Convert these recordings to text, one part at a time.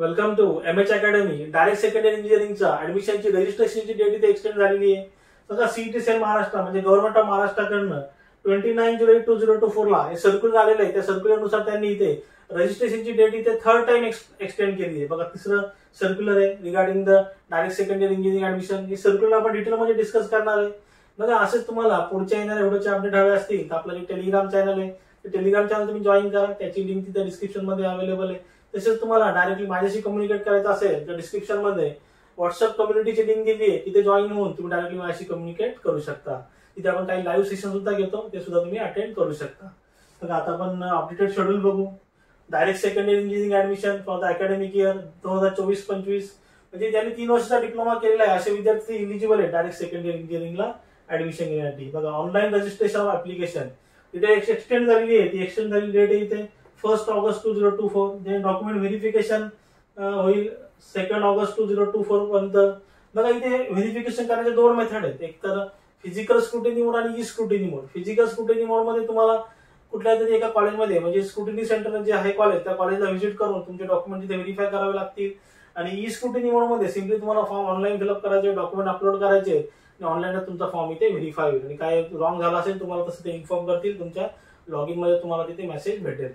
Welcome to MH academy. Direct secondary इंजिनिअरिंगचा ऍडमिशनची रजिस्ट्रेशनची डेट इथे एक्सटेंड झालेली आहे. बघा सीईटी सेल महाराष्ट्र म्हणजे गव्हर्नमेंट ऑफ महाराष्ट्राकडनं 29 जुलै 2024 ला हे सर्क्युलर आलेलं आहे. त्या सर्क्युलरनुसार त्यांनी इथे रजिस्ट्रेशनची डेट इथे थर्ड टाइम एक्सटेंड केली आहे. बघा तिसरं सर्क्युलर आहे regarding the direct secondary engineering admission. He circular आपण डिटेलमध्ये डिस्कस करणार आहे. बघा असेच तुम्हाला पुढच्या येणाऱ्या व्हिडिओचे अपडेट हवे असतील तर आपलं जे टेलिग्राम चॅनल आहे ते टेलिग्राम चॅनल तुम्ही जॉईन करा. त्याची लिंक तिथे डिस्क्रिप्शन मध्ये अवेलेबल आहे. तसेच तुम्हाला डायरेक्टली माझ्याशी कम्युनिकेट करायचं असेल तर डिस्क्रिप्शन मध्ये व्हॉट्सअप कम्युनिटीची लिंक दिली आहे. तिथे जॉईन होऊन तुम्ही डायरेक्टली माझ्याशी कम्युनिकेट करू शकता. तिथे आपण काही लाईव्ह सेशन सुद्धा घेतो, ते सुद्धा तुम्ही अटेंड करू शकता. तर आता आपण अपडेटेड शेड्यूल बघू. Direct secondary engineering admission for the academic year 2024-25 म्हणजे ज्यांनी 3 वर्षाचा डिप्लोमा केलेला आहे असे विद्यार्थी इलिजिबल आहे डायरेक्ट सेकंडरी इंजिनिअरिंगला ऍडमिशन घेण्यासाठी. बघा ऑनलाईन रजिस्ट्रेशन ऑफ ऍप्लिकेशन तिथे एक्सटेंड झालेली आहे. ती एक्सटेंड झालेली डेट आहे इथे 1 ऑगस्ट 2024. देन डॉक्युमेंट व्हेरिफिकेशन होईल 2 ऑगस्ट 2024 पर्यंत. बघा इथे व्हेरिफिकेशन करण्याचे 2 मेथड आहेत. एक तर फिजिकल स्क्रुटिनी मोड आणि ई स्क्रुटिनी मोड. फिजिकल स्क्रुटिनी मोड मध्ये तुम्हाला कुठल्या तरी एका कॉलेजमध्ये म्हणजे स्क्रुटिनी सेंटर जे आहे कॉलेज त्या कॉलेजला व्हिजिट करून तुमचे डॉक्युमेंट तिथे व्हेरीफाय करावे लागतील. आणि ई स्क्रुटिनी मोड मध्ये सिम्पली तुम्हाला फॉर्म ऑनलाईन फिलअप करायचे, डॉक्युमेंट अपलोड करायचे आणि ऑनलाईन तुमचा फॉर्म इथे व्हेरीफाय होईल. आणि काय रॉंग झाला असेल तुम्हाला तसं ते इन्फॉर्म करतील. तुमच्या लॉगिन मध्ये तुम्हाला तिथे मेसेज भेटेल.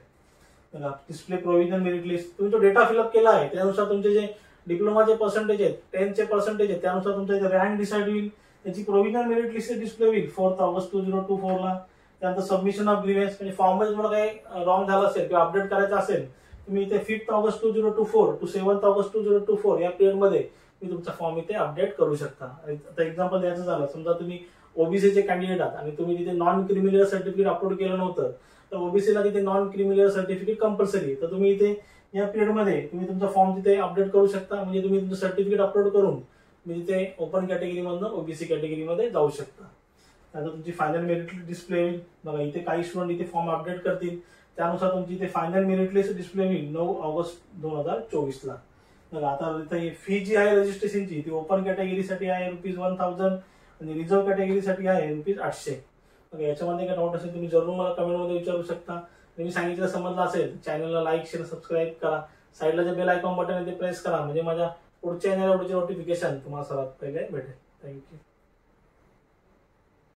डिस्प्ले प्रोव्हिजन मेरिट लिस्ट तुम्ही तो डेटा फिलअप केला आहे त्यानुसार तुमचे जे डिप्लोमाचे पर्सेंटेज आहेत 10th चे पर्सेंटेज आहेत त्यानुसार तुमचा इथे रँक डिसाइड होईल. त्याची प्रोव्हिजनल मेरिट लिस्ट डिस्प्ले होईल 4 ऑगस्ट 2024 ला. त्यानंतर सबमिशन ऑफ ग्रीव्हन्स म्हणजे फॉर्म मध्ये तुम्हाला काही रॉंग झालं असेल किंवा अपडेट करायचं असेल तुम्ही इथे 5 ऑगस्ट 2024 टू 7 ऑगस्ट 2024 या पिरियड मध्ये तुम्ही तुमचा फॉर्म इथे अपडेट करू शकता. आता एक्झाम्पल द्यायचं झालं समजा तुम्ही ओबीसीचे कॅन्डिडेट आहात आणि तुम्ही तिथे नॉन क्रिमिनल सर्टिफिकेट अपलोड केलं नव्हतं तर ओबीसीला तिथे नॉन क्रिमिनल सर्टिफिकेट कंपल्सरी. तर तुम्ही इथे या पिरियड मध्ये तुम्ही तुमचा फॉर्म तिथे अपडेट करू शकता. म्हणजे तुम्ही तुमचं सर्टिफिकेट अपलोड करून तुम्ही तिथे ओपन कॅटेगरी मधून ओबीसी कॅटेगरी मध्ये जाऊ शकता. आता तुमची फायनल मेरिट लिस्ट डिस्प्ले होईल. बघा इथे काही स्टुडंट इथे फॉर्म अपडेट करतील त्यानुसार तुमची इथे फायनल मेरिट लिस्ट डिस्प्ले होईल 9 ऑगस्ट 2024 ला. बघा आता इथे फी जी आहे रजिस्ट्रेशनची ती ओपन कॅटेगरीसाठी आहे ₹1000 आणि रिझर्व्ह कॅटेगरीसाठी आहे ₹800. याच्यामध्ये काय डाऊट असेल तुम्ही जरूर मला कमेंट मध्ये विचारू शकता. तुम्ही सांगितलं समजलं असेल चॅनलला लाईक शेअर सबस्क्राईब करा. साईडला जे बेल आयकॉन बटन आहे ते प्रेस करा म्हणजे माझ्या पुढच्या येणाऱ्या व्हिडिओचे नोटिफिकेशन तुम्हाला सर्वात पहिले भेटेल. थँक्यू.